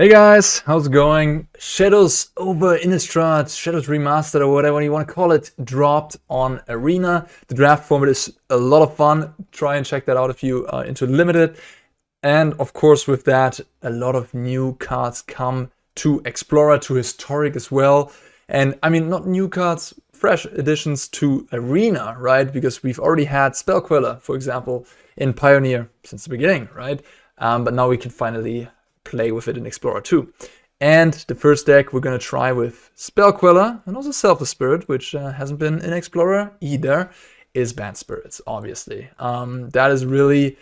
Hey guys, how's it going? Shadows over Innistrad, Shadows Remastered or whatever you want to call it, dropped on Arena. The draft format is a lot of fun. Try and check that out if you are into Limited. And of course with that, a lot of new cards come to Explorer, to Historic as well. And I mean, not new cards, fresh additions to Arena, right? Because we've already had Spell Queller, for example, in Pioneer since the beginning, right? But now we can finally play with it in Explorer 2. And the first deck we're going to try with Spell Queller and also Selfless Spirit, which hasn't been in Explorer either, is Bant Spirits, obviously. That is really...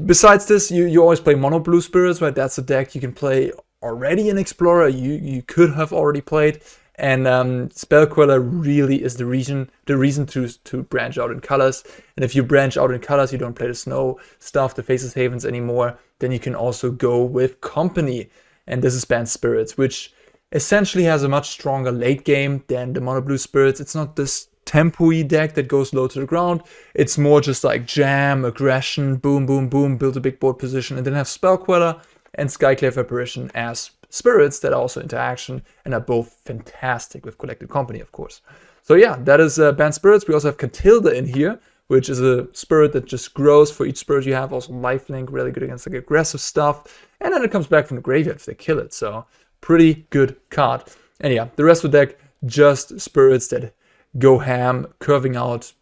Besides this, you always play Mono Blue Spirits, right? That's a deck you can play already in Explorer, you could have already played. And Spell Queller really is the reason to branch out in colors. And if you branch out in colors, you don't play the snow stuff, the Faceless Havens anymore, then you can also go with Company. And this is Bant Spirits, which essentially has a much stronger late game than the Mono Blue Spirits. It's not this tempo-y deck that goes low to the ground. It's more just like jam, aggression, boom, boom, boom, build a big board position, and then have Spell Queller and Skyclave Apparition as spirits that are also interaction and are both fantastic with Collected Company, of course. So yeah, that is Bant Spirits. We also have Katilda in here, which is a spirit that just grows for each spirit you have. Also lifelink, really good against like aggressive stuff. And then it comes back from the graveyard if they kill it. So pretty good card. And yeah, the rest of the deck, just spirits that go ham, curving out.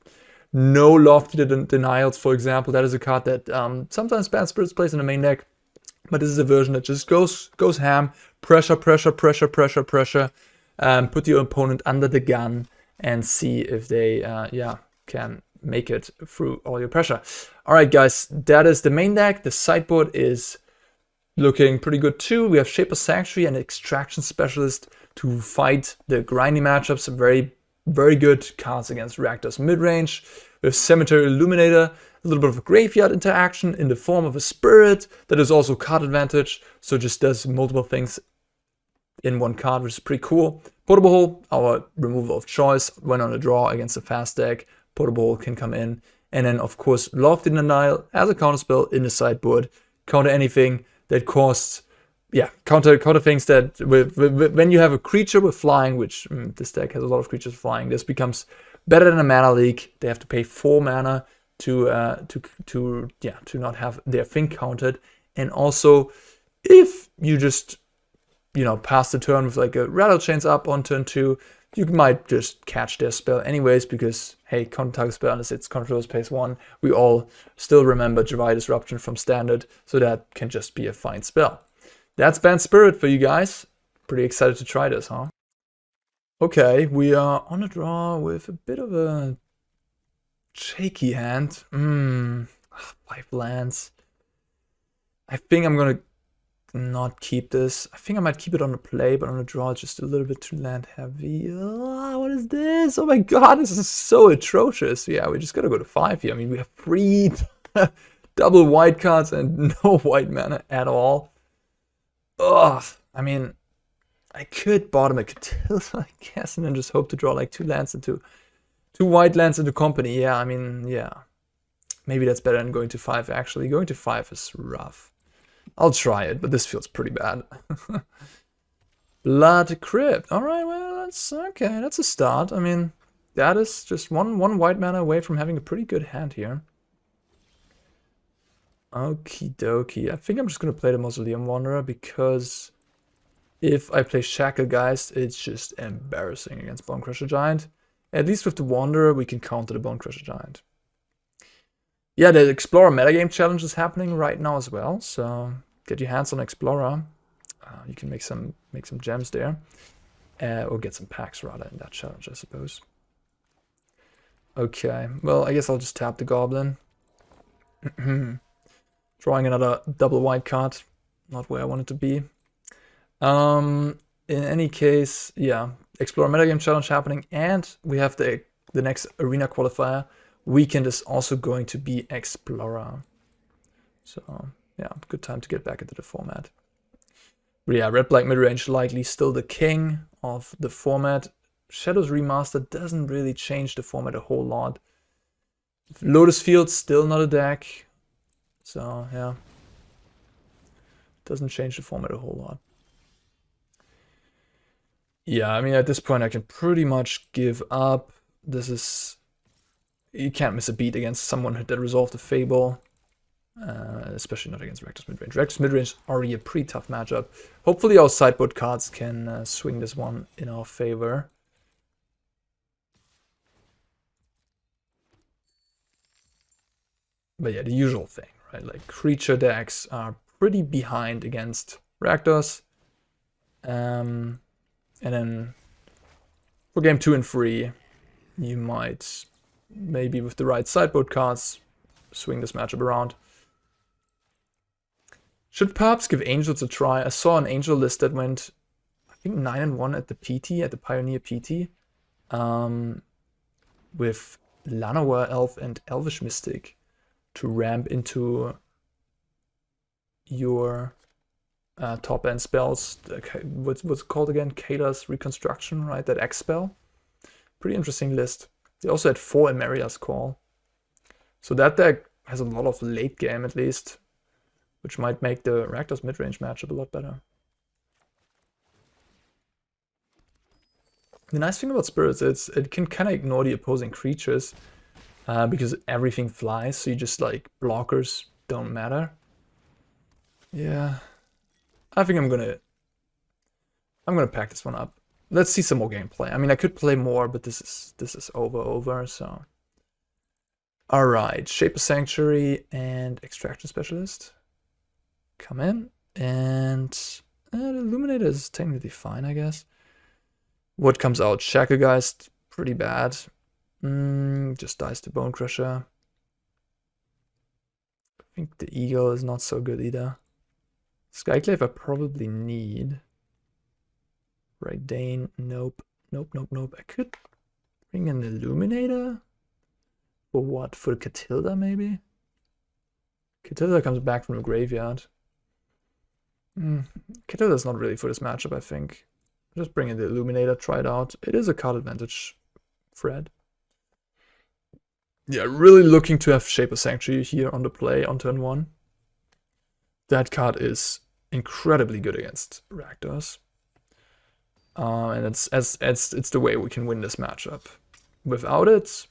No lofty denials, for example. That is a card that sometimes Bant Spirits plays in the main deck. But this is a version that just goes ham, pressure, pressure, pressure, pressure, pressure. Put your opponent under the gun and see if they can make it through all your pressure. All right, guys, that is the main deck. The sideboard is looking pretty good too. We have Shaper Sanctuary and Extraction Specialist to fight the grindy matchups. Very, very good cards against Rakdos midrange. We have Cemetery Illuminator, a little bit of a graveyard interaction in the form of a spirit that is also card advantage, so just does multiple things in one card, which is pretty cool. Portable Hole, our removal of choice when on a draw against a fast deck. Portable Hole can come in. And then, of course, Lofty Denial as a counterspell in the sideboard. Counter anything that costs... Yeah, counter things that... when you have a creature with flying, which this deck has a lot of creatures flying, this becomes better than a mana leak. They have to pay 4 mana to not have their thing counted. And also, if you just, pass the turn with like a Rattlechains up on turn 2, you might just catch their spell anyways, because, hey, counter-target spell unless it's controls pays 1. We all still remember Dry Disruption from Standard, so that can just be a fine spell. That's Bant Spirit for you guys. Pretty excited to try this, huh? Okay, we are on a draw with a bit of a shaky hand. 5 lands. I think I'm gonna not keep this. I think I might keep it on the play, but on the draw it's just a little bit too land heavy. What is this? Oh my god, this is so atrocious. Yeah, we just gotta go to 5 here. I mean, we have 3 double white cards and no white mana at all. I mean, I could bottom a Katilda, I guess, and then just hope to draw like 2 white lands into Company. Yeah, I mean, yeah. Maybe that's better than going to 5, actually. Going to 5 is rough. I'll try it, but this feels pretty bad. Blood Crypt. Alright, well, that's okay. That's a start. I mean, that is just one white mana away from having a pretty good hand here. Okie dokie. I think I'm just going to play the Mausoleum Wanderer, because if I play Shacklegeist, it's just embarrassing against Bonecrusher Giant. At least with the Wanderer, we can counter the Bonecrusher Giant. Yeah, the Explorer metagame challenge is happening right now as well, so get your hands on Explorer. You can make some gems there, or get some packs rather in that challenge, I suppose. Okay, well, I guess I'll just tap the Goblin. Drawing another double white card, not where I want it to be. In any case, yeah, Explorer metagame challenge happening, and we have the next arena qualifier weekend is also going to be Explorer. So yeah, good time to get back into the format. But yeah, red black midrange likely still the king of the format. Shadows Remastered doesn't really change the format a whole lot. Lotus Field still not a deck. So yeah, Doesn't change the format a whole lot. Yeah, I mean, at this point I can pretty much give up. This is... You can't miss a beat against someone that resolved the Fable. Especially not against Rakdos midrange. Rakdos midrange is already a pretty tough matchup. Hopefully our sideboard cards can swing this one in our favor. But yeah, the usual thing, right? Like, creature decks are pretty behind against Rakdos. And then for game 2 and 3, you might, maybe with the right sideboard cards, swing this matchup around. Should perhaps give Angels a try. I saw an Angel list that went, I think, 9-1 at the PT, at the Pioneer PT. With Llanowar Elf and Elvish Mystic to ramp into your top end spells. What's it called again? Kayla's Reconstruction, right? That X spell. Pretty interesting list. They also had 4 Emeria's Call. So that deck has a lot of late game at least, which might make the Rakdos midrange matchup a lot better. The nice thing about Spirits is it can kind of ignore the opposing creatures because everything flies, so you just like blockers don't matter. Yeah, I think I'm gonna pack this one up. Let's see some more gameplay. I mean, I could play more, but this is over. So, all right, Shaper Sanctuary and Extraction Specialist come in, and the Illuminator is technically fine, I guess. What comes out? Shacklegeist, pretty bad. Just dies to Bone Crusher. I think the Eagle is not so good either. Skyclave I probably need. Reidane, nope. I could bring an Illuminator? For what? For Katilda, maybe? Katilda comes back from the graveyard. Katilda's not really for this matchup, I think. Just bring in the Illuminator, try it out. It is a card advantage, Fred. Yeah, really looking to have Shaper Sanctuary here on the play on turn 1. That card is incredibly good against Rakdos. And it's the way we can win this matchup. Without it,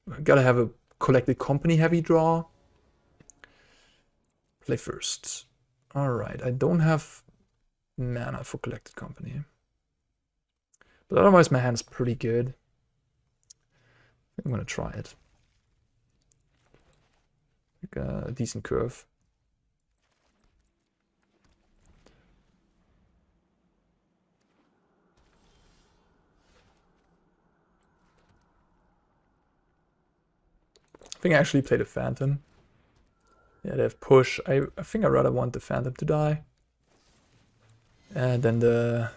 we gotta have a Collected Company heavy draw. Play first. Alright, I don't have mana for Collected Company. But otherwise my hand's pretty good. I'm gonna try it. Like a decent curve. I think I actually played a Phantom. Yeah, they have push. I think I rather want the Phantom to die. And then the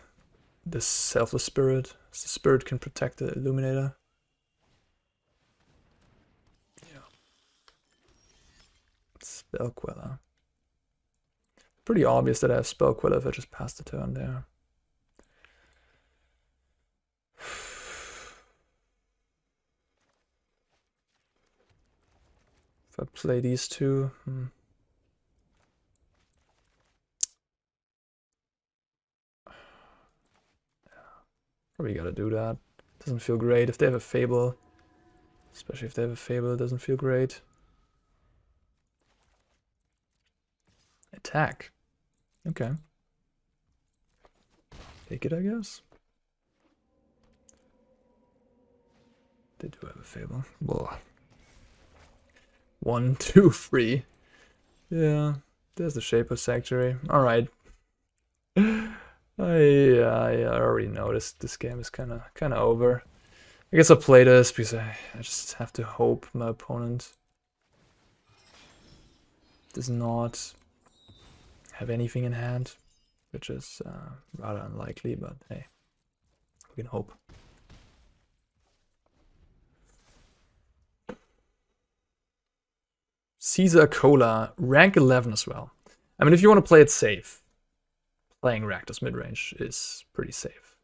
Selfless Spirit. So the Spirit can protect the Illuminator. Yeah. Spell Queller. Pretty obvious that I have Spell Queller if I just pass the turn there. If I play these two, probably gotta do that. Doesn't feel great if they have a Fable. Especially if they have a Fable, it doesn't feel great. Attack. Okay. Take it, I guess. They do have a Fable. Blah. 1, 2, 3. Yeah, there's the Shaper Sanctuary. Alright. I already noticed this game is kind of over. I guess I'll play this because I just have to hope my opponent does not have anything in hand, which is rather unlikely, but hey, we can hope. Caesar Cola, rank 11 as well. I mean, if you want to play it safe, playing Rakdos midrange is pretty safe.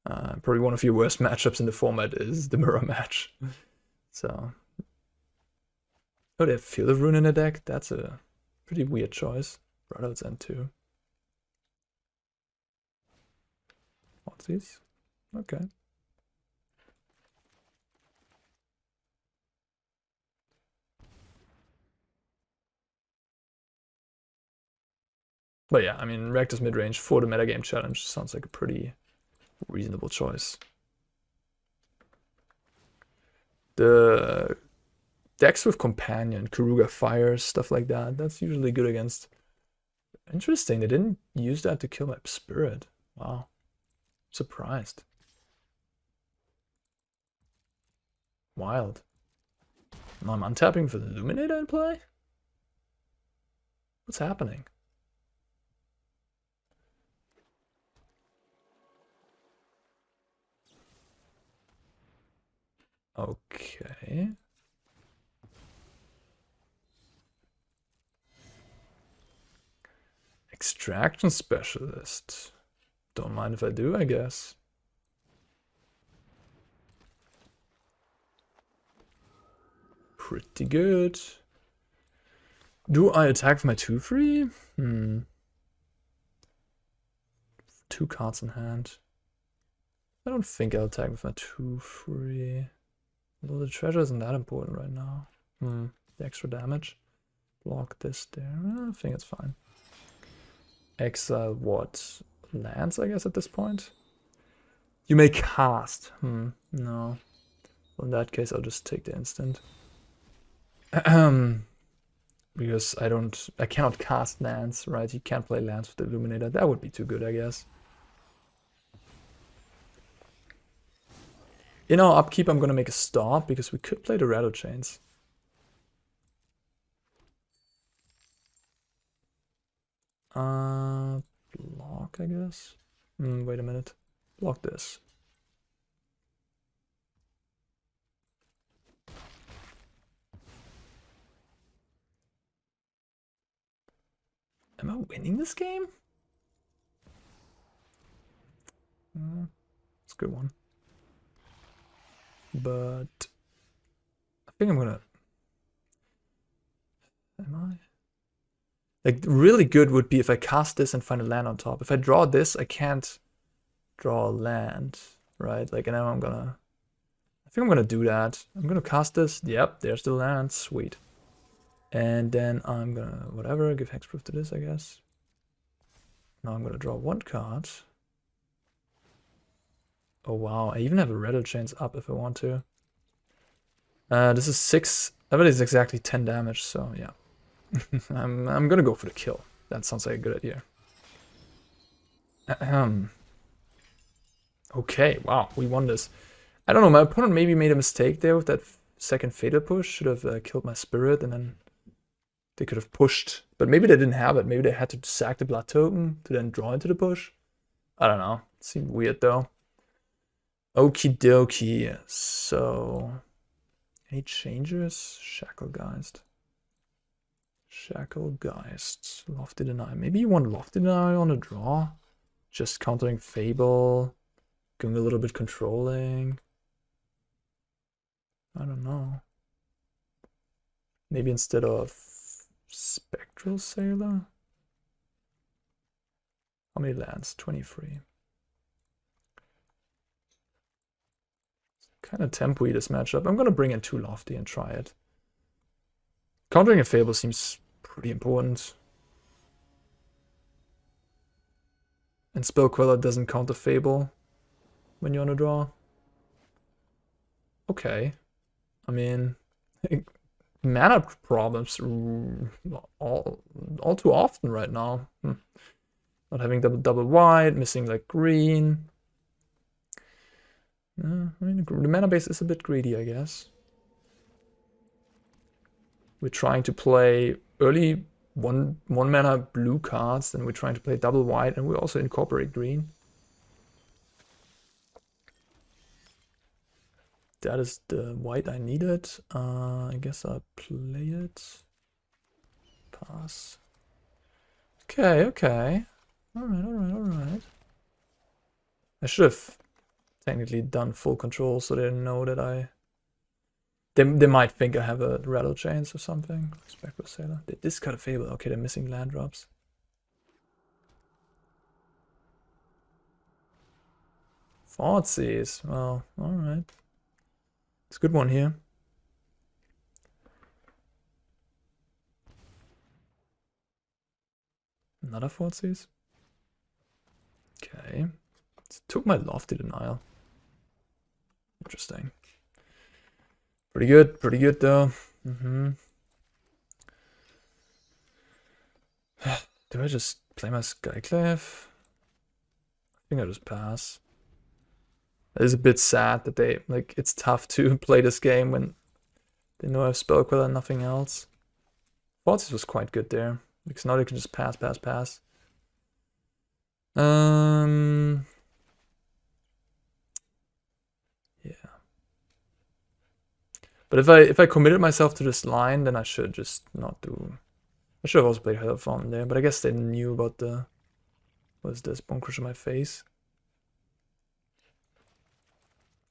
Probably one of your worst matchups in the format is the mirror match. So, oh, they have Field of Ruin in the deck? That's a pretty weird choice. Rattlechains End too. What's these? Okay. But yeah, I mean, Rakdos midrange for the metagame challenge sounds like a pretty reasonable choice. The decks with Companion, Kuruga Fire, stuff like that, that's usually good against. Interesting, they didn't use that to kill my Spirit. Wow. Surprised. Wild. No, I'm untapping for the Illuminator in play? What's happening? Okay. Extraction Specialist. Don't mind if I do, I guess. Pretty good. Do I attack with my 2/3? 2 cards in hand. I don't think I'll attack with my 2/3. Although the treasure isn't that important right now. The extra damage. Block this there. I think it's fine. Exile what? Lands, I guess, at this point? You may cast. No. Well, in that case, I'll just take the instant. Because I cannot cast lands, right? You can't play lands with the Illuminator. That would be too good, I guess. In our upkeep, I'm gonna make a stop because we could play the Rattlechains. Block, I guess. Wait a minute. Block this. Am I winning this game? It's a good one. But I think I'm gonna... Am I? Like, really good would be if I cast this and find a land on top. If I draw this, I can't draw a land, right? Like, and now I'm gonna... I think I'm gonna do that. I'm gonna cast this. Yep, there's the land. Sweet. And then I'm gonna, whatever, give hexproof to this, I guess. Now I'm gonna draw 1 card. Oh wow, I even have a Rattlechains up if I want to. This is 6, I bet it's exactly 10 damage, so yeah. I'm gonna go for the kill. That sounds like a good idea. Okay, wow, we won this. I don't know, my opponent maybe made a mistake there with that second Fatal Push. Should have killed my Spirit and then they could have pushed. But maybe they didn't have it. Maybe they had to sack the Blood Token to then draw into the push. I don't know. It seemed weird though. Okie dokie. So, any changes? Shacklegeist. Shacklegeist. Lofty Deny. Maybe you want Lofty Deny on a draw? Just countering Fable. Going a little bit controlling. I don't know. Maybe instead of Spectral Sailor? How many lands? 23. Kind of tempo-y this matchup. I'm gonna bring in 2 Lofty and try it. Countering a Fable seems pretty important. And Spell Queller doesn't counter Fable when you're on a draw. Okay. I mean, mana problems all too often right now. Not having double white, missing like green. I mean, the mana base is a bit greedy, I guess. We're trying to play early one mana blue cards, then we're trying to play double white, and we also incorporate green. That is the white I needed. I guess I'll play it. Pass. Okay, okay. Alright. I should have technically done full control so they didn't know that I... They might think I have a Rattlechains or something. Spectral Sailor. They discard a Fable. Okay, they're missing land drops. Thoughtseize. Well, alright. It's a good one here. Another Thoughtseize. Okay. It took my Lofty Denial. Interesting. Pretty good though. Do I just play my Skyclave? I think I just pass. It is a bit sad that they, like, it's tough to play this game when they know I have Spell Queller and nothing else. Thoughtseize was quite good there, because now they can just pass. Yeah. But if I committed myself to this line, then I should just not do. I should have also played Hallowed Fountain there, but I guess they knew about the. What is this? Bone Crush on my face.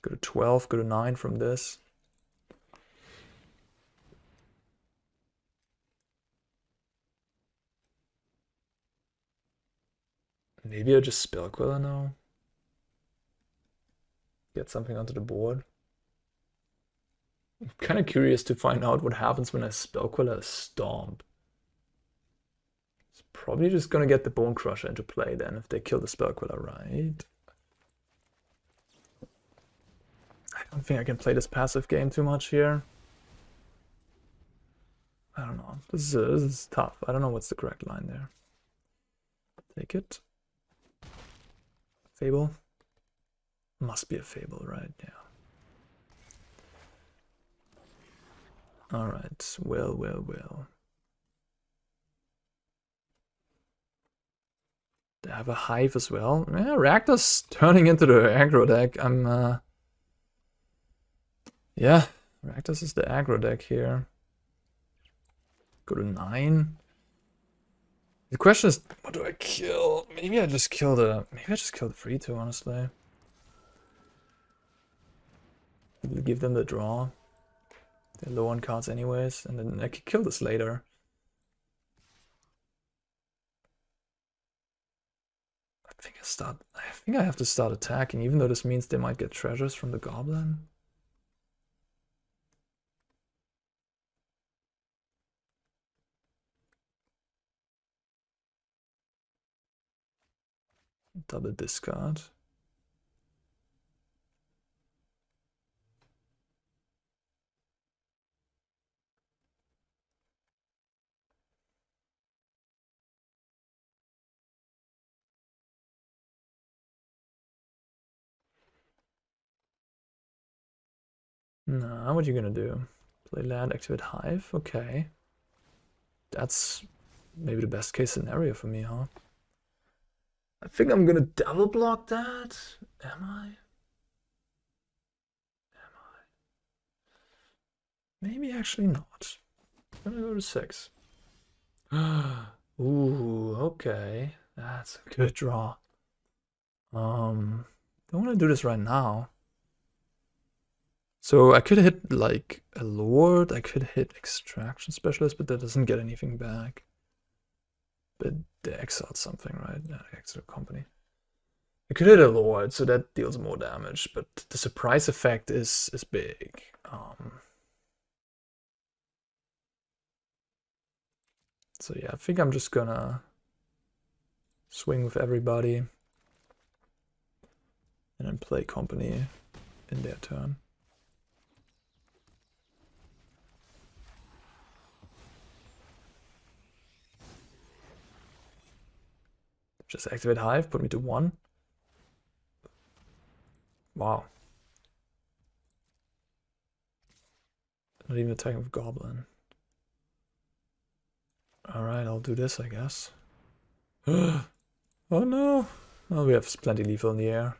Go to 12, go to 9 from this. Maybe I just Spell Queller now. Get something onto the board. I'm kind of curious to find out what happens when I Spell Queller a Stomp. It's probably just gonna get the Bone Crusher into play then if they kill the Spell Queller, right? I don't think I can play this passive game too much here. I don't know. This is tough. I don't know what's the correct line there. Take it. Fable? Must be a Fable, right? Yeah. Alright. Well. They have a Hive as well. Yeah, Rakdos turning into the aggro deck. Yeah, Rakdos is the aggro deck here. Go to 9. The question is, what do I kill? Maybe I just kill the 3-2, honestly. Give them the draw. They're low on cards anyways, and then I could kill this later. I think I have to start attacking, even though this means they might get treasures from the goblin. Double discard. Nah, what are you gonna do? Play land, activate Hive? Okay. That's maybe the best case scenario for me, huh? I think I'm gonna double block that. Am I? Maybe actually not. I'm gonna go to 6. Ooh, okay. That's a good draw. Don't want to do this right now. So I could hit like a Lord, I could hit Extraction Specialist, but that doesn't get anything back. But they exiled something, right? Yeah, they exiled Company. I could hit a Lord, so that deals more damage, but the surprise effect is big. So yeah, I think I'm just gonna swing with everybody and then play Company in their turn. Just activate Hive, put me to 1. Wow. Not even attacking with Goblin. Alright, I'll do this, I guess. Oh no! Oh, we have plenty lethal in the air.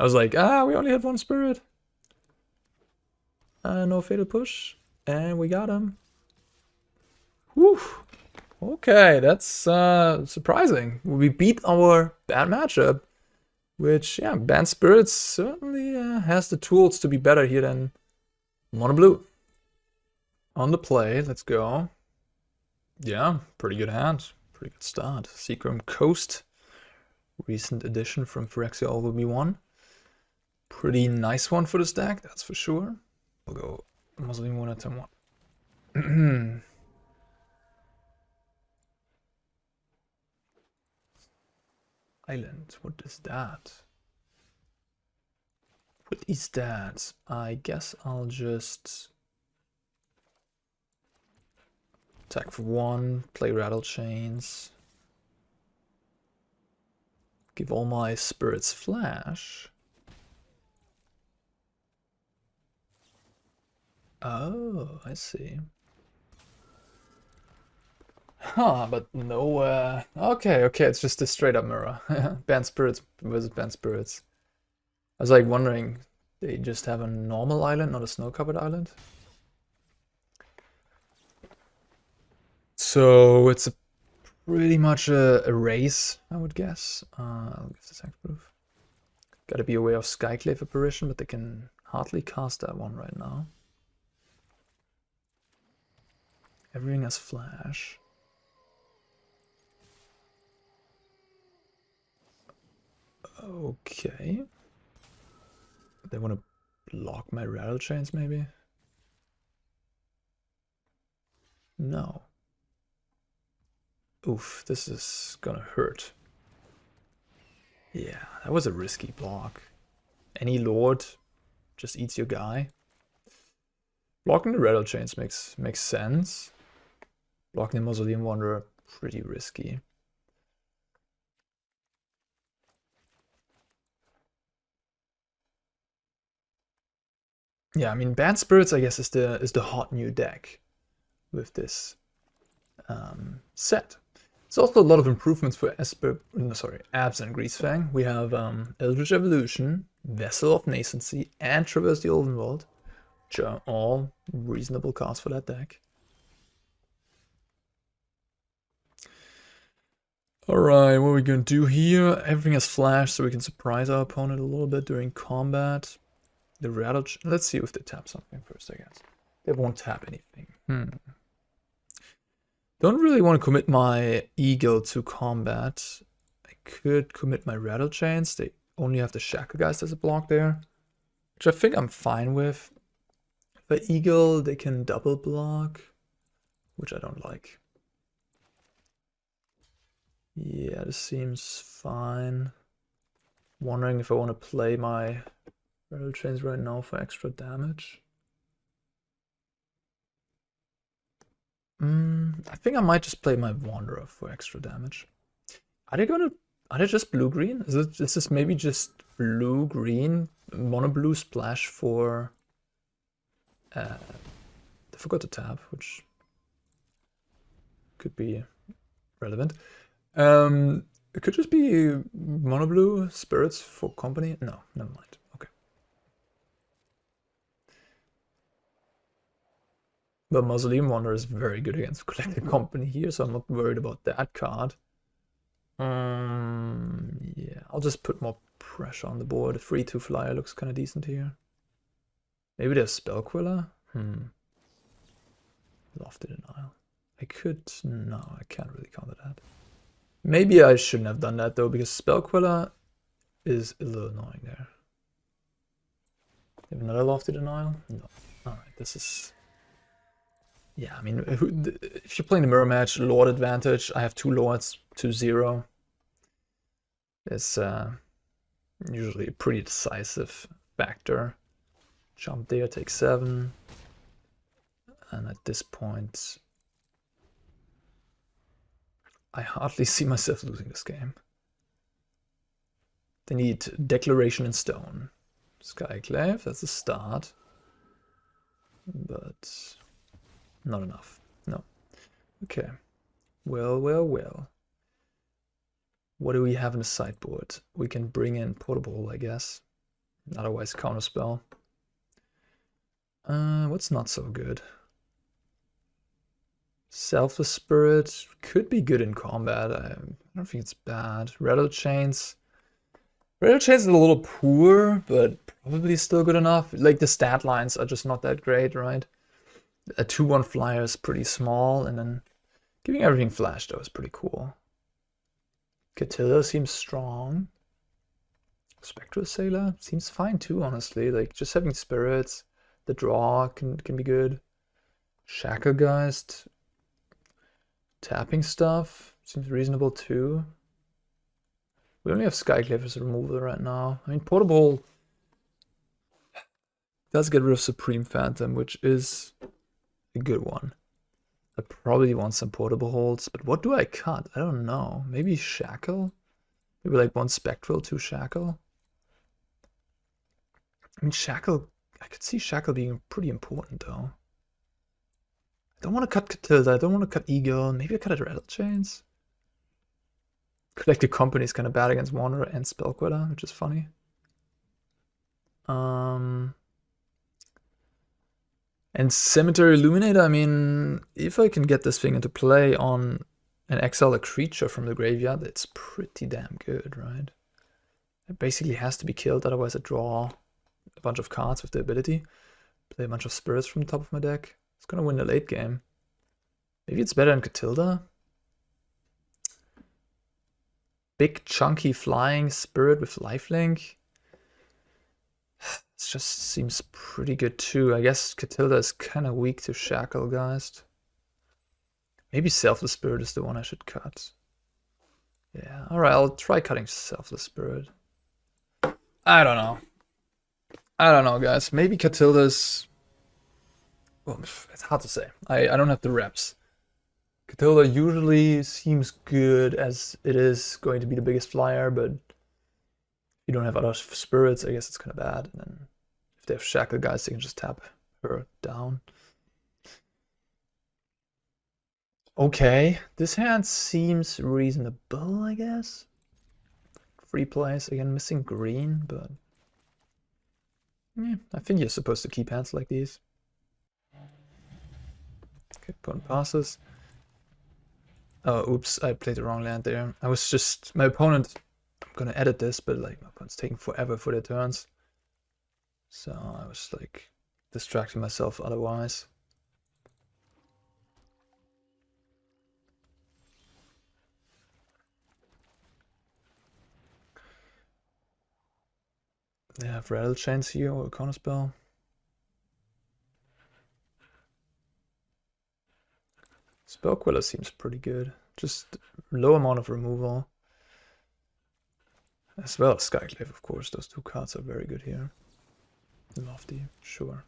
I was like, we only have 1 spirit. No fatal push. And we got him. Whew. Okay, that's surprising. We beat our bad matchup. Which, yeah, Bant Spirits certainly has the tools to be better here than Mono Blue. On the play, let's go. Yeah, pretty good hand. Pretty good start. Seachrome Coast. Recent addition from Phyrexia All Will Be One. Pretty nice one for this deck, that's for sure. We'll go Mausoleum Wanderer turn 1. Island, what is that? What is that? I guess I'll just attack for 1, play Rattlechains. Give all my spirits flash. Oh, I see. Huh, but no, okay, it's just a straight up mirror. Bant Spirits versus Bant Spirits. I was like wondering, they just have a normal island, not a snow-covered island? So it's pretty much a race, I would guess. I'll give this hexproof. Gotta be aware of Skyclave Apparition, but they can hardly cast that one right now. Everything has flash. Okay. They want to block my Rattlechains, maybe? No. Oof, this is gonna hurt. Yeah, that was a risky block. Any lord just eats your guy. Blocking the Rattlechains makes sense. Blocking the Mausoleum Wanderer, pretty risky. Yeah, I mean, Bant Spirits, I guess, is the hot new deck with this set. There's also a lot of improvements for Abs and Greasefang. We have Eldritch Evolution, Vessel of Nascency, and Traverse the Olden World, which are all reasonable cards for that deck. Alright, what are we going to do here? Everything has flash, so we can surprise our opponent a little bit during combat. The Rattlechains, let's see if they tap something first, I guess. They won't tap anything. Don't really want to commit my Eagle to combat. I could commit my Rattlechains. They only have the Shacklegeist as a block there, which I think I'm fine with. By Eagle, they can double block, which I don't like. Yeah, this seems fine. Wondering if I want to play my Rattlechains right now for extra damage. I think I might just play my Wanderer for extra damage. Are they just blue-green? Is this maybe just blue-green, mono-blue splash for... they forgot to tap, which could be relevant. It could just be mono-blue spirits for company. No, never mind. Okay. But Mausoleum Wanderer is very good against Collected Company here, so I'm not worried about that card. Yeah, I'll just put more pressure on the board. A 3/2 flyer looks kind of decent here. Maybe there's Spell Queller? Lofty Denial. No, I can't really counter that. Maybe I shouldn't have done that though, because Spell Queller is a little annoying there. Have another Lofty Denial? No. Alright, this is... Yeah, I mean, if you're playing the mirror match, Lord advantage, I have 2 Lords, 2-0. It's usually a pretty decisive factor. Jump there, take 7. And at this point, I hardly see myself losing this game. They need Declaration in Stone. Skyclave, that's a start. But not enough. No. Okay. Well. What do we have in the sideboard? We can bring in Portable, I guess. Otherwise, Counterspell. What's not so good? Selfless Spirit could be good in combat. I don't think it's bad. Rattlechains. Rattlechains is a little poor, but probably still good enough. Like, the stat lines are just not that great, right? A 2/1 flyer is pretty small, and then giving everything flash, though, is pretty cool. Katilda seems strong. Spectral Sailor seems fine too, honestly. Like, just having spirits, the draw can be good. Shacklegeist, tapping stuff seems reasonable too. We only have Skyclave as a removal right now. I mean, Portable does get rid of Supreme Phantom, which is a good one. I probably want some Portable holds, but what do I cut? I don't know. Maybe Shackle? Maybe like 1 Spectral, 2 Shackle? I mean, Shackle, I could see Shackle being pretty important though. I don't want to cut Katilda, I don't want to cut Eagle, maybe I cut a Rattlechains. Collective Company is kind of bad against Wanderer and Spell Queller, which is funny. And Cemetery Illuminator, I mean, if I can get this thing into play on and exile a creature from the graveyard, it's pretty damn good, right? It basically has to be killed, otherwise I draw a bunch of cards with the ability. Play a bunch of spirits from the top of my deck. It's gonna win the late game. Maybe it's better than Katilda. Big chunky flying spirit with lifelink. It just seems pretty good too. I guess Katilda is kind of weak to Shacklegeist. Maybe Selfless Spirit is the one I should cut. Yeah, alright, I'll try cutting Selfless Spirit. I don't know. I don't know, guys. Maybe Katilda's... Well, it's hard to say. I don't have the reps. Katilda usually seems good as it is going to be the biggest flyer, but if you don't have other spirits, I guess it's kind of bad. And then if they have Shacklegeist, they can just tap her down. Okay, this hand seems reasonable, I guess. Free plays, again, missing green, but... yeah, I think you're supposed to keep hands like these. Okay, opponent passes. Oh, oops, I played the wrong land there. I was just... my opponent... I'm gonna edit this, but like, my opponent's taking forever for their turns. So I was like, distracting myself otherwise. They have Rattlechains here or a Counterspell. Spell Queller seems pretty good. Just low amount of removal. As well as Skyclave, of course. Those 2 cards are very good here. Lofty, sure.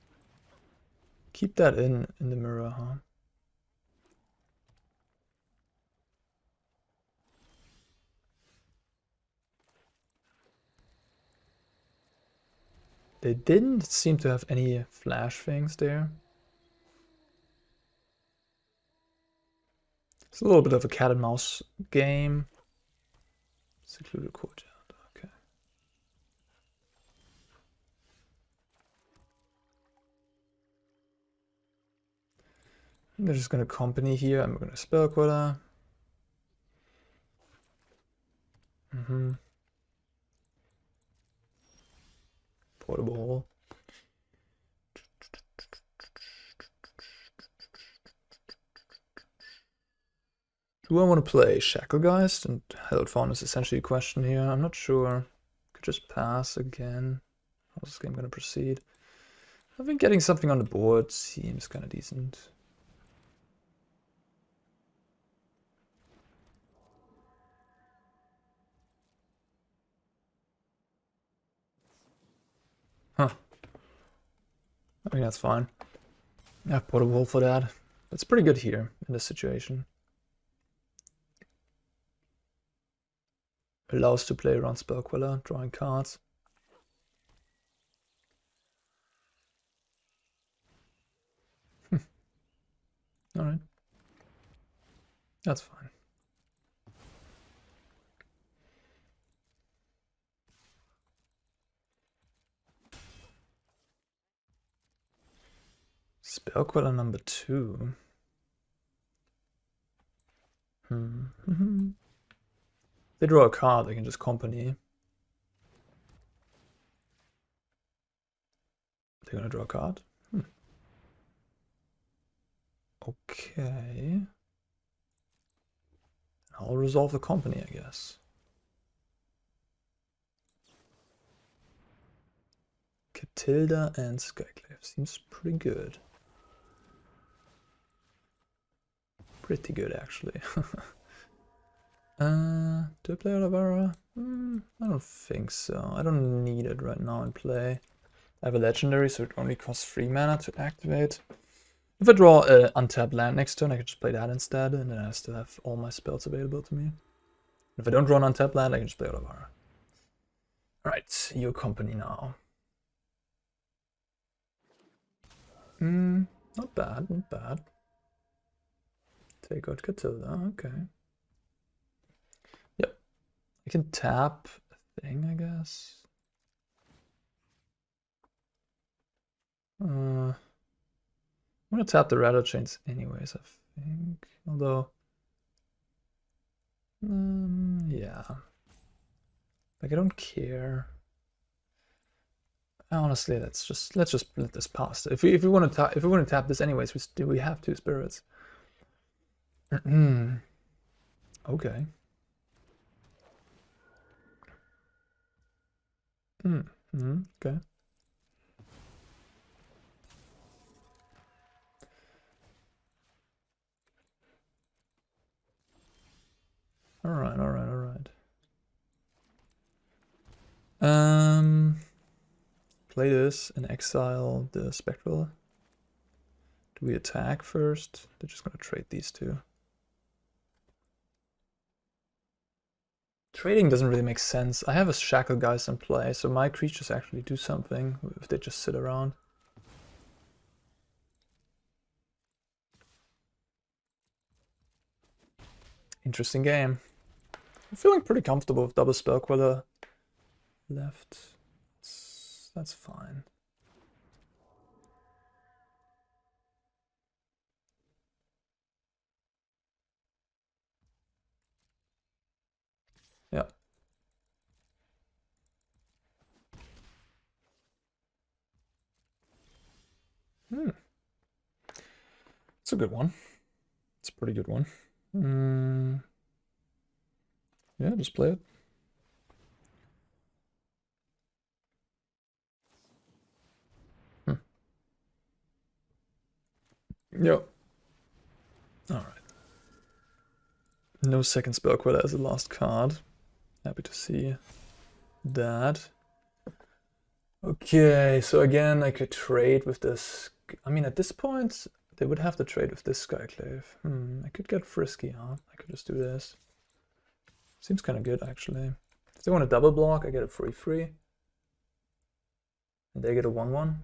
Keep that in the mirror, huh? They didn't seem to have any flash things there. It's a little bit of a cat and mouse game. Secluded courtyard, okay. They're just gonna company here. I'm gonna Spell Queller. Portable. Do I want to play Shacklegeist? And Hallowed Fountain is essentially a question here. I'm not sure. Could just pass again. How's this game going to proceed? I think getting something on the board seems kind of decent. Huh. I think that's fine. I have Portable for that. That's pretty good here in this situation. Allows to play around Spell Queller, drawing cards. Alright. That's fine. Spell Queller number 2. They draw a card, they can just company. They're gonna draw a card? Okay. I'll resolve the company, I guess. Katilda and Skyclave. Seems pretty good. Pretty good, actually. Do I play Otawara? I don't think so. I don't need it right now in play. I have a legendary, so it only costs 3 mana to activate. If I draw an untapped land next turn, I can just play that instead, and then I still have all my spells available to me. If I don't draw an untapped land, I can just play Otawara. Alright, your company now. Not bad, not bad. Take out Katilda, okay. Yep. I can tap a thing, I guess. I'm gonna tap the Rattlechains anyways, I think. Although, yeah. Like, I don't care. Honestly, let's just let this pass. If we want to tap this anyways, we have 2 spirits. Okay. Okay. All right. Play this and exile the Spectral. Do we attack first? They're just gonna trade these 2. Trading doesn't really make sense. I have a Shacklegeist in play, so my creatures actually do something if they just sit around. Interesting game. I'm feeling pretty comfortable with double Spell Queller left. That's fine. Yeah. It's a good one. It's a pretty good one. Yeah, just play it. Yep. Alright. No second Spell Queller as the last card. Happy to see that. Okay, so again, I could trade with this. I mean, at this point, they would have to trade with this Skyclave. I could get frisky, huh? I could just do this. Seems kind of good, actually. If they want a double block, I get a 3/3. And they get a 1/1.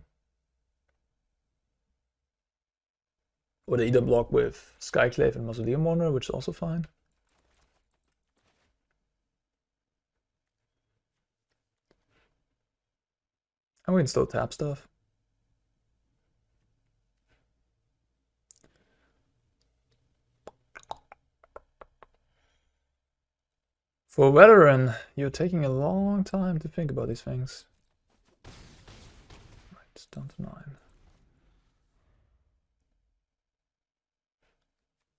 Or they either block with Skyclave and Mausoleum Wanderer, which is also fine. And we can still tap stuff. For a veteran, you're taking a long time to think about these things. Right, it's down to 9.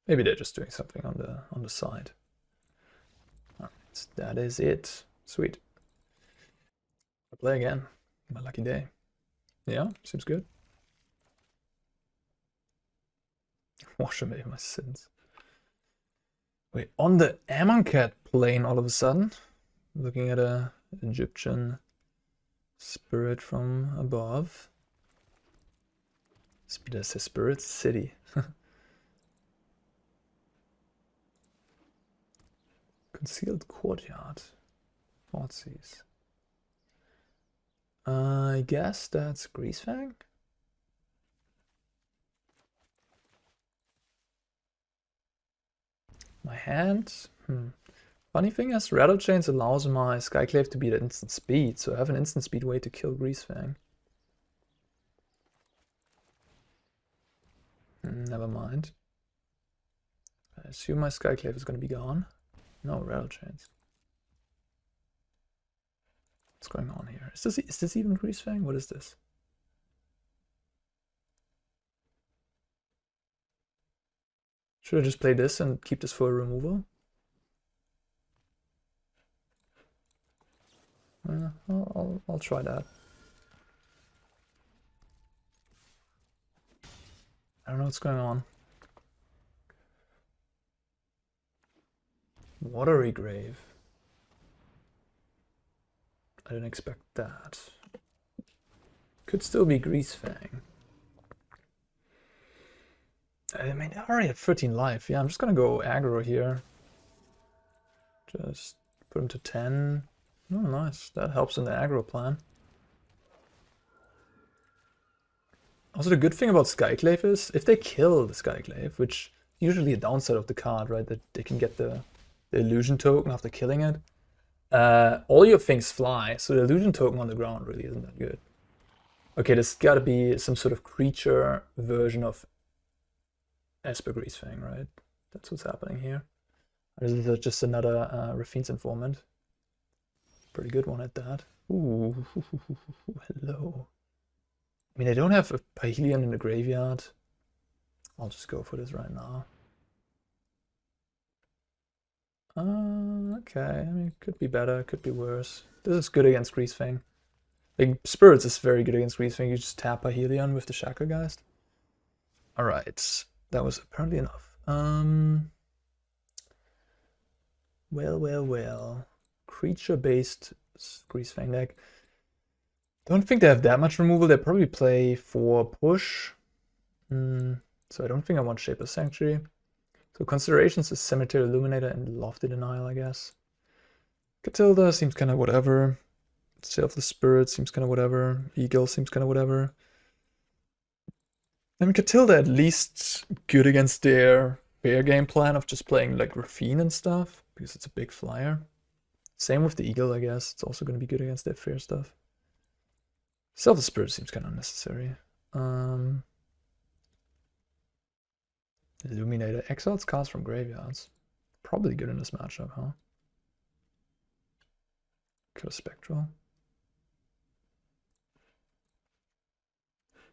Maybe they're just doing something on the side. Alright, that is it. Sweet. I'll play again. My lucky day. Yeah, seems good. Wash away my sins. Wait, on the Amonkhet plane all of a sudden, looking at a Egyptian spirit from above. There's a spirit city. Concealed courtyard. Thoughtseize. I guess that's Greasefang? My hand? Funny thing is, Rattlechains allows my Skyclave to be at instant speed, so I have an instant speed way to kill Greasefang. Never mind. I assume my Skyclave is going to be gone. No, Rattlechains. What's going on here? Is this even Greasefang? What is this? Should I just play this and keep this for a removal? I'll try that. I don't know what's going on. Watery Grave. I didn't expect that. Could still be Greasefang. I mean, I already have 13 life. Yeah, I'm just gonna go aggro here. Just put him to 10. Oh, nice. That helps in the aggro plan. Also, the good thing about Skyclave is, if they kill the Skyclave, which usually a downside of the card, right, that they can get the illusion token after killing it, all your things fly, so the illusion token on the ground really isn't that good. Okay, there's gotta be some sort of creature version of Esper Greasefang, right? That's what's happening here. Or is it just another Rafine's Informant? Pretty good one at that. Ooh, hello. I mean, I don't have a Parhelion in the graveyard. I'll just go for this right now. Okay, I mean, could be better, could be worse. This is good against Greasefang. Like, Spirits is very good against Greasefang. You just tap Parhelion with the Shacklegeist. Alright, that was apparently enough. Well. Creature-based Greasefang deck. Don't think they have that much removal. They probably play for push. So I don't think I want Shapeless Sanctuary. So considerations is Cemetery Illuminator and Lofty Denial, I guess. Katilda seems kind of whatever. Selfless Spirit seems kind of whatever. Eagle seems kind of whatever. I mean, Katilda at least good against their fair game plan of just playing like Rafine and stuff, because it's a big flyer. Same with the Eagle, I guess. It's also going to be good against their fair stuff. Selfless Spirit seems kind of unnecessary. Illuminator. Exiles cards from graveyards. Probably good in this matchup, huh? Kill Spectral.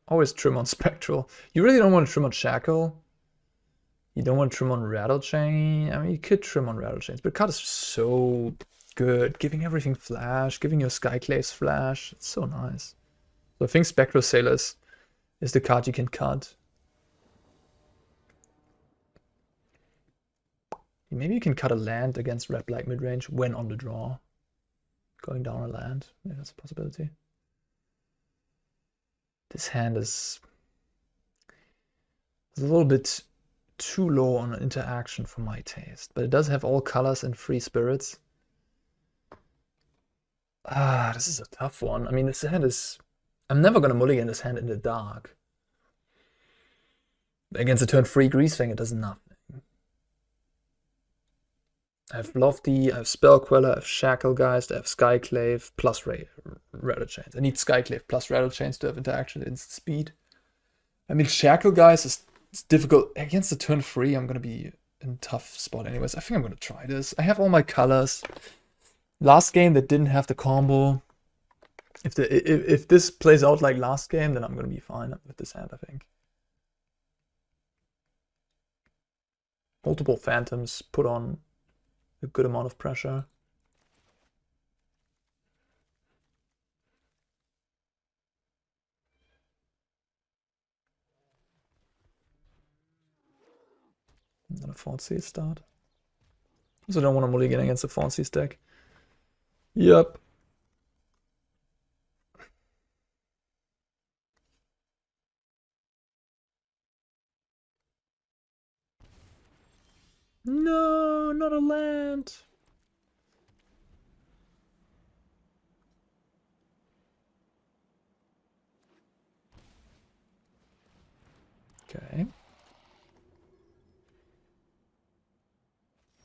Always trim on Spectral. You really don't want to trim on Shackle. You don't want to trim on Rattlechain. I mean, you could trim on Rattlechains, but card is so good. Giving everything flash, giving your Skyclaves flash. It's so nice. So I think Spectral Sailor is the card you can cut. Maybe you can cut a land against red black midrange when on the draw. Going down a land. Yeah, that's a possibility. This hand is a little bit too low on interaction for my taste. But it does have all colors and free spirits. This is a tough one. I mean, this hand is... I'm never going to mulligan this hand in the dark. Against a turn 3 Greasefang, it does nothing. I have Lofty, I have Spell Queller, I have Shacklegeist, I have Skyclave plus Rattlechains. I need Skyclave plus Rattlechains to have interaction at instant speed. I mean, Shacklegeist is difficult. Against the turn 3, I'm going to be in a tough spot anyways. I think I'm going to try this. I have all my colors. Last game that didn't have the combo. If this plays out like last game, then I'm going to be fine with this hand, I think. Multiple Phantoms put on a good amount of pressure. Not a Thoughtseize start. Also don't want to mulligan against a Thoughtseize deck. Yep. No, not a land. Okay.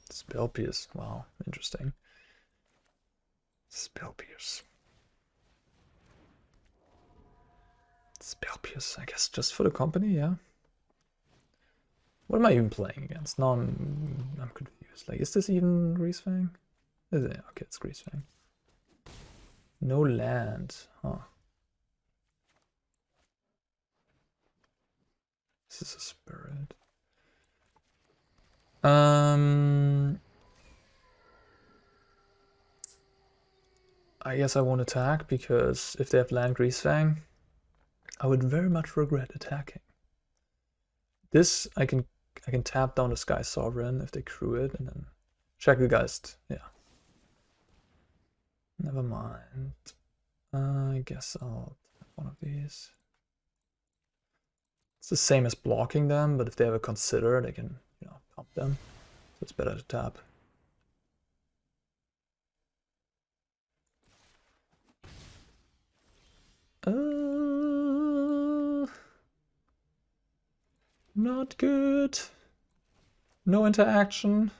Spell Pierce. Wow, interesting. Spell Pierce. Spell Pierce, I guess just for the company, yeah. What am I even playing against? No, I'm confused. Like, is this even Greasefang? Is it? Okay, it's Greasefang. No land. Huh. This is a spirit. I guess I won't attack, because if they have land Greasefang, I would very much regret attacking. This I can tap down the Sky Sovereign if they crew it, and then Shacklegeist. Yeah. Never mind. I guess I'll tap one of these. It's the same as blocking them, but if they have a Consider, they can, you know, pump them. So it's better to tap. Not good. No interaction.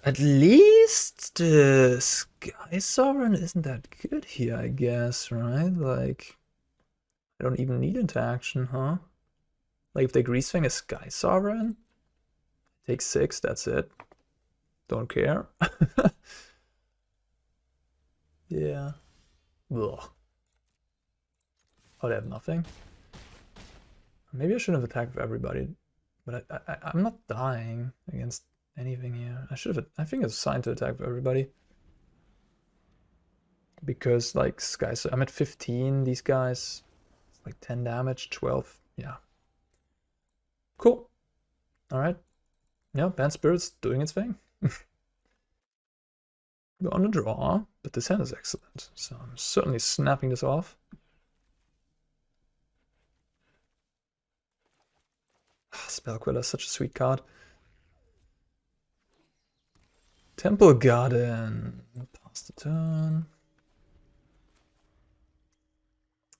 At least the Sky Sovereign isn't that good here, I guess, right? Like, I don't even need interaction, huh? Like, if they Greasefang a Sky Sovereign, take 6, that's it. Don't care. Yeah. Ugh. Oh, they have nothing? Maybe I shouldn't have attacked with everybody, but I'm not dying against anything here. I think it's assigned to attack with everybody. Because, like, I'm at 15, these guys, it's like 10 damage, 12, yeah. Cool. Alright. Yeah, Bant Spirits doing its thing. We're on a draw, but this hand is excellent, so I'm certainly snapping this off. Spell Queller is such a sweet card. Temple Garden. Pass the turn.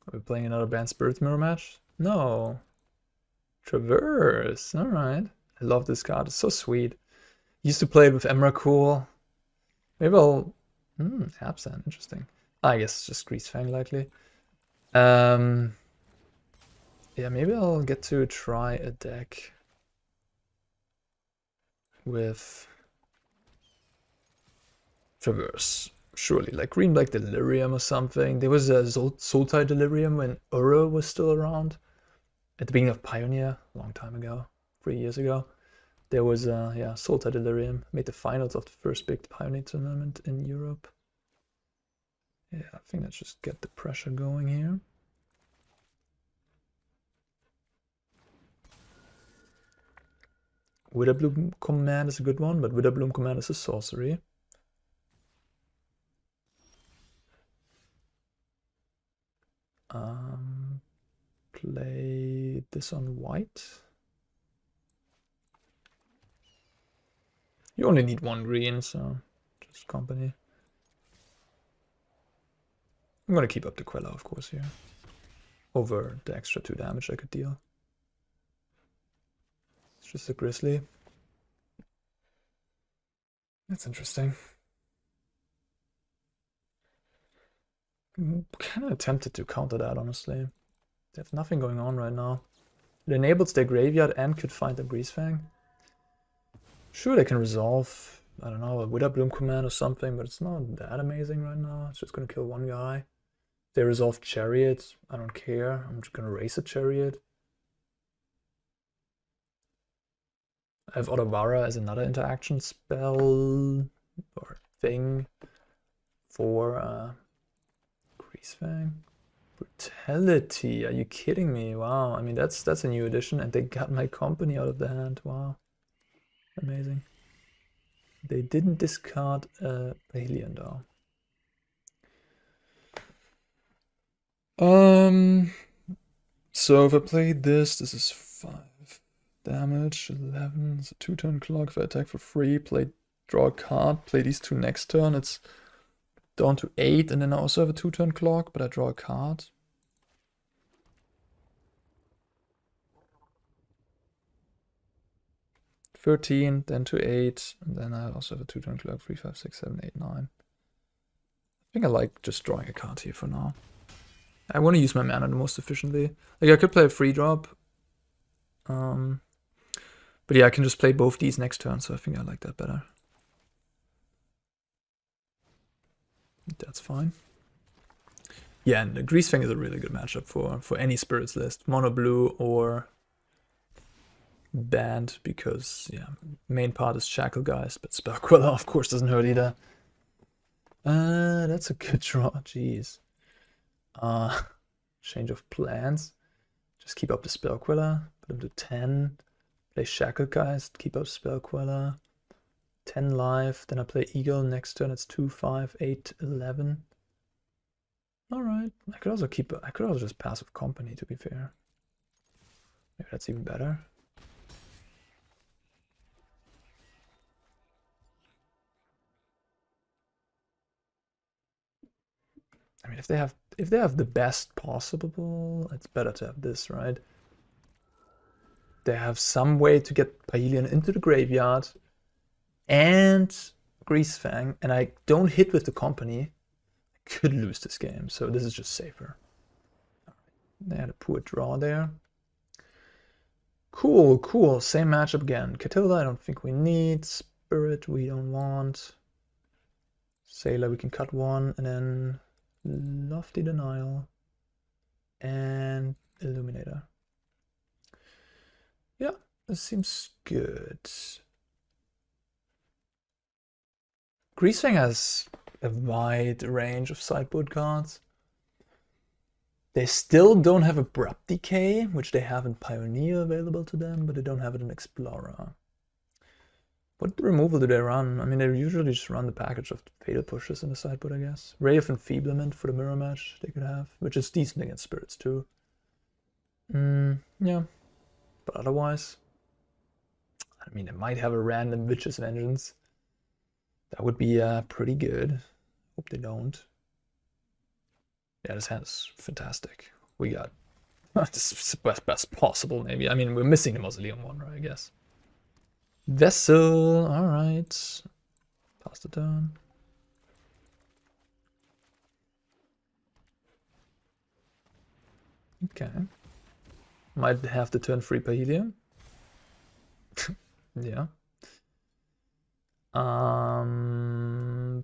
Are we playing another Bant Spirits mirror match? No. Traverse. Alright. I love this card. It's so sweet. Used to play it with Emrakul. Maybe I'll... Absent. Interesting. I guess just Greasefang likely. Yeah, maybe I'll get to try a deck with Traverse. Surely, like Green-Black Delirium or something. There was a Sultai Delirium when Uro was still around. At the beginning of Pioneer, a long time ago, 3 years ago. There was Sultai Delirium. Made the finals of the first big Pioneer tournament in Europe. Yeah, I think let's just get the pressure going here. Witherbloom Command is a good one, but Witherbloom Command is a sorcery. Play this on white. You only need 1 green, so just company. I'm gonna keep up the Queller, of course, here. Over the extra 2 damage I could deal. It's just a Grizzly. That's interesting. I'm kind of tempted to counter that, honestly. They have nothing going on right now. It enables their graveyard and could find a Greasefang. Sure, they can resolve, I don't know, a Witherbloom Command or something, but it's not that amazing right now. It's just gonna kill 1 guy. If they resolve Chariot, I don't care. I'm just gonna race a Chariot. I have Otawara as another interaction spell or thing for Greasefang. Brutality, are you kidding me? Wow, I mean that's a new addition, and they got my company out of the hand. Wow. Amazing. They didn't discard a Alien though. So if I played this is 5 damage, 11, it's a 2-turn clock. If I attack for free, draw a card, play these 2 next turn, it's down to 8, and then I also have a 2-turn clock, but I draw a card. $13, then to 8, and then I also have a 2-turn clock, 3, 5, 6, 7, 8, 9. I think I like just drawing a card here for now. I want to use my mana the most efficiently. Like I could play a free drop. But yeah, I can just play both these next turn, so I think I like that better. That's fine. Yeah, and the Greasefang is a really good matchup for any Spirits list. Mono blue or Band, because yeah, main part is Shacklegeist, but Spell Queller of course doesn't hurt either. That's a good draw, jeez. Change of plans. Just keep up the Spell Queller. Put him to 10. Play Shacklegeist. Keep up Spell Queller. 10 life. Then I play Eagle. Next turn it's 2, 5, 8, 11. Alright. I could also just pass with Company, to be fair. Maybe that's even better. I mean, if they have the best possible, it's better to have this, right? They have some way to get Parhelion into the graveyard and Greasefang, and I don't hit with the Company. I could lose this game, so this is just safer. They had a poor draw there. Cool, cool. Same matchup again. Katilda, I don't think we need. Spirit, we don't want. Sailor, we can cut one, and then Lofty Denial and Illuminator. Yeah, this seems good. Greasefang has a wide range of sideboard cards. They still don't have Abrupt Decay, which they have in Pioneer available to them, but they don't have it in Explorer. What removal do they run? I mean, they usually just run the package of Fatal Pushes in the sideboard, I guess. Ray of Enfeeblement for the mirror match they could have, which is decent against Spirits too. Yeah. But otherwise, I mean, they might have a random Witch's Vengeance. That would be pretty good. Hope they don't. Yeah, this hand's fantastic. We got this best possible, maybe. I mean, we're missing the Mausoleum Wanderer, I guess. Vessel, alright. Pass the turn. Okay. Might have to turn free Parhelion. Yeah. Turn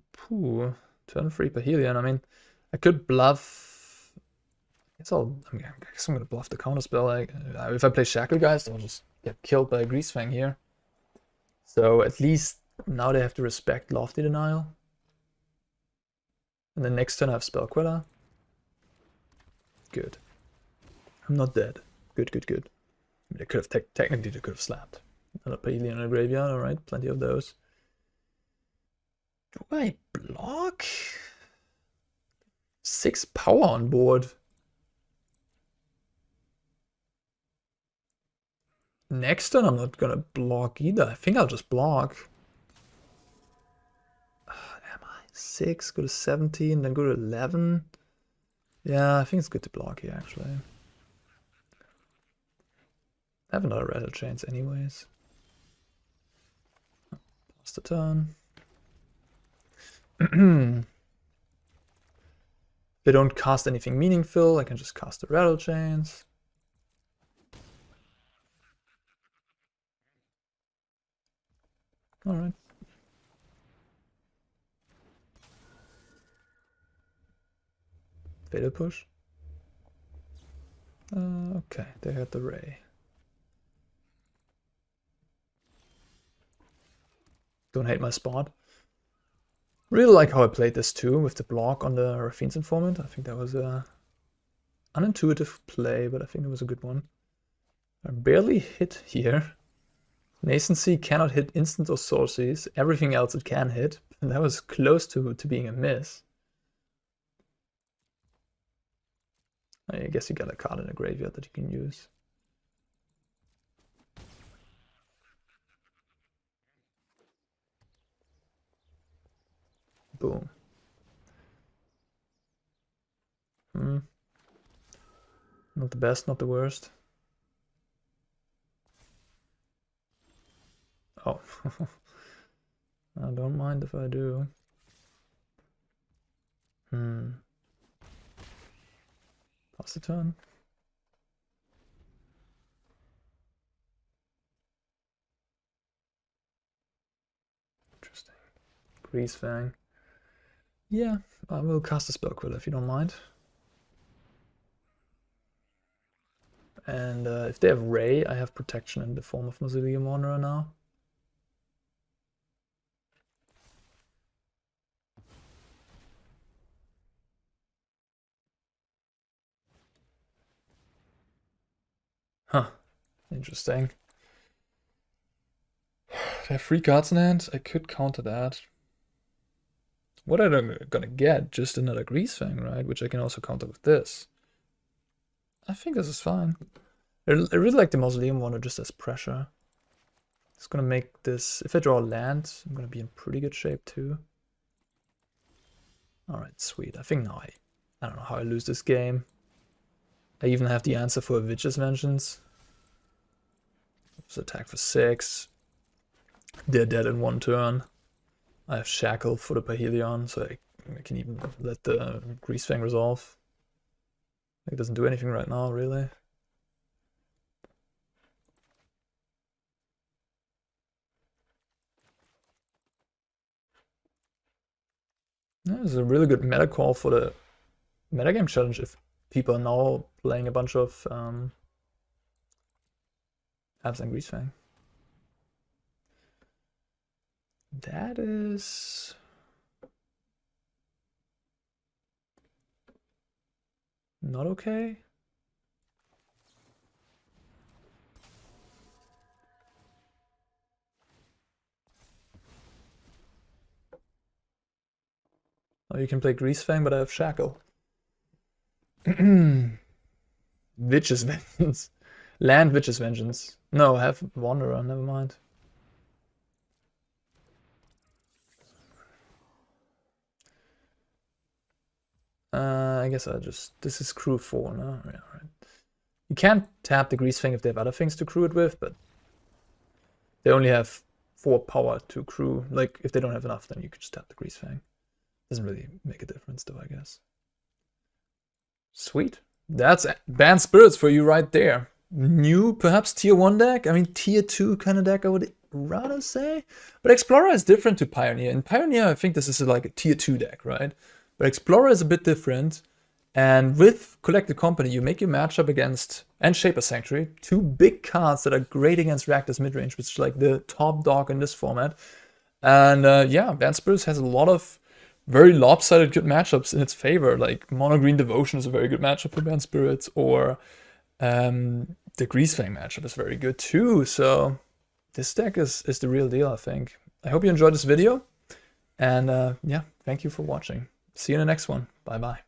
free Parhelion. I mean, I could bluff. I guess I'm gonna bluff the counterspell. If I play Shacklegeist, I'll just get killed by a Greasefang here. So at least now they have to respect Lofty Denial. And then next turn I have Spell Queller. Good. I'm not dead. Good, good, good. They could have technically they could have slapped. Another Parhelion in the graveyard, alright, plenty of those. Do I block? 6 power on board. Next turn I'm not gonna block either. I think I'll just block. Am I? 6, go to 17, then go to 11. Yeah, I think it's good to block here actually. I have another Rattlechains anyways. Pass the turn. They don't cast anything meaningful, I can just cast the Rattlechains. Alright. Fatal Push. Okay, they had the Ray. Don't hate my spot. Really like how I played this too, with the block on the Raffine's Informant. I think that was a unintuitive play, but I think it was a good one. I barely hit here. Nascency cannot hit instants or sorceries. Everything else it can hit. And that was close to being a miss. I guess you got a card in the graveyard that you can use. Boom. Not the best, not the worst. Oh. I don't mind if I do. Pass the turn. Interesting. Greasefang. Yeah, I will cast a Spell Queller if you don't mind. And if they have Ray, I have protection in the form of Mausoleum Wanderer now. Huh. Interesting. They have 3 cards in hand. I could counter that. What am I gonna get? Just another Greasefang, right? Which I can also counter with this. I think this is fine. I really like the Mausoleum Wanderer just as pressure. It's gonna make this... If I draw a land, I'm gonna be in pretty good shape too. Alright, sweet. I think now I don't know how I lose this game. I even have the answer for a Witch's Vengeance. Just attack for 6. They're dead in 1 turn. I have Shackle for the Parhelion, so I can even let the Greasefang resolve. It doesn't do anything right now, really. Yeah, it's a really good meta call for the metagame challenge if people are now playing a bunch of Abs and Greasefang. That is... not okay. Oh, you can play Greasefang, but I have Shackle. Witch's Vengeance. Land Witch's Vengeance. No, I have Wanderer, never mind. I guess I just... This is crew 4, no? Yeah, right. You can't tap the Greasefang if they have other things to crew it with, but they only have 4 power to crew. Like, if they don't have enough, then you could just tap the Greasefang. Doesn't really make a difference, though, I guess. Sweet. That's Bant Spirits for you right there. New, perhaps tier 1 deck? I mean, tier 2 kind of deck, I would rather say. But Explorer is different to Pioneer. In Pioneer, I think this is like a tier 2 deck, right? But Explorer is a bit different. And with Collected Company, you make your matchup against, and Shaper Sanctuary, 2 big cards that are great against Rakdos midrange, which is like the top dog in this format. And yeah, Bant Spirits has a lot of very lopsided good matchups in its favor. Like Mono Green Devotion is a very good matchup for Bant Spirits, or the Greasefang matchup is very good too. So this deck is the real deal, I think. I hope you enjoyed this video. And yeah, thank you for watching. See you in the next one. Bye bye.